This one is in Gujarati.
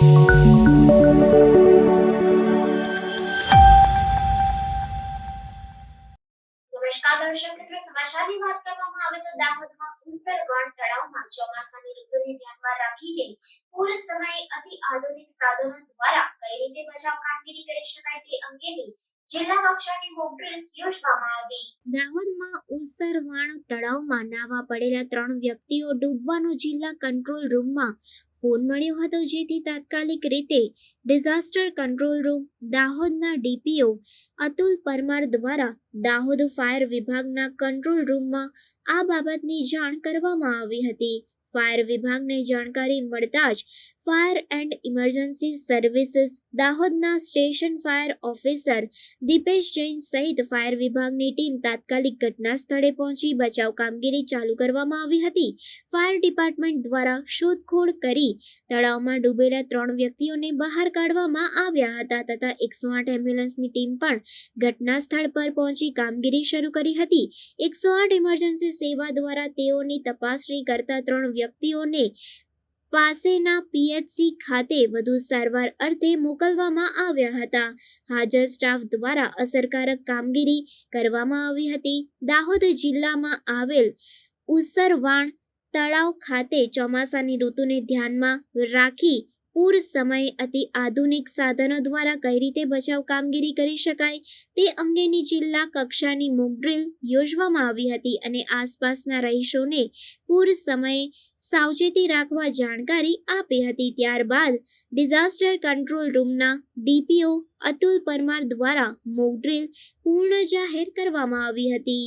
નમસ્કાર દર્શક મિત્રો, સમાચારની વાત કરવામાં આવે તો દાહોદમાં ઉસરવણ તળાવમાં ચોમાસાની ઋતુને ધ્યાનમાં રાખીને પૂર સમયે અતિ આધુનિક સાધનો દ્વારા કઈ રીતે બચાવ કામગીરી કરી શકાય તે અંગેની જિલ્લા કક્ષાની મોક ડ્રીલ યોજવામાં આવી. દાહોદમાં ઉસરવણ તળાવમાં નાવા પડેલા 3 વ્યક્તિઓ ડૂબવાનો જિલ્લા કંટ્રોલ રૂમમાં ફોન મળ્યો હતો, જેથી તાત્કાલિક રીતે ડિઝાસ્ટર કંટ્રોલ રૂમ દાહોદના ડીપીઓ અતુલ પરમાર દ્વારા દાહોદ ફાયર વિભાગના કંટ્રોલ રૂમમાં આ બાબતની જાણ કરવામાં આવી હતી. ફાયર વિભાગને જાણકારી મળતા જ ફાયર એન્ડ ઇમરજન્સી સર્વિસીસ દાહોદના station fire officer Dipesh Jain સહિત ફાયર વિભાગની ટીમ તાત્કાલિક ઘટના સ્થળે પહોંચી બચાવ કામગીરી ચાલુ કરવામાં આવી હતી. ફાયર ડિપાર્ટમેન્ટ દ્વારા શોધખોળ કરી તળાવમાં ડૂબેલા 3 વ્યક્તિઓને બહાર કાઢવામાં આવ્યા હતા તથા 108 એમ્બ્યુલન્સની ટીમ પણ ઘટના સ્થળ પર પહોંચી કામગીરી શરૂ કરી હતી. 108 ઇમરજન્સી સેવા દ્વારા તેઓની તપાસણી કરતા 3 વ્યક્તિઓને પાસેના પીએચસી ખાતે વધુ સારવાર અર્થે મોકલવામાં આવ્યા હતા. હાજર સ્ટાફ દ્વારા અસરકારક કામગીરી કરવામાં આવી હતી. દાહોદ જિલ્લામાં આવેલ ઉસરવાણ તળાવ ખાતે ચોમાસાની ઋતુને ધ્યાનમાં રાખી પૂર સમયે અતિ આધુનિક સાધનો દ્વારા કઈ રીતે બચાવ કામગીરી કરી શકાય તે અંગેની જિલ્લા કક્ષાની મોક ડ્રીલ યોજવામાં આવી હતી અને આસપાસના રહીશોને પૂર સમયે સાવચેતી રાખવા જાણકારી આપી હતી. ત્યારબાદ ડિઝાસ્ટર કંટ્રોલ રૂમના ડીપીઓ અતુલ પરમાર દ્વારા મોક ડ્રીલ પૂર્ણ જાહેર કરવામાં આવી હતી.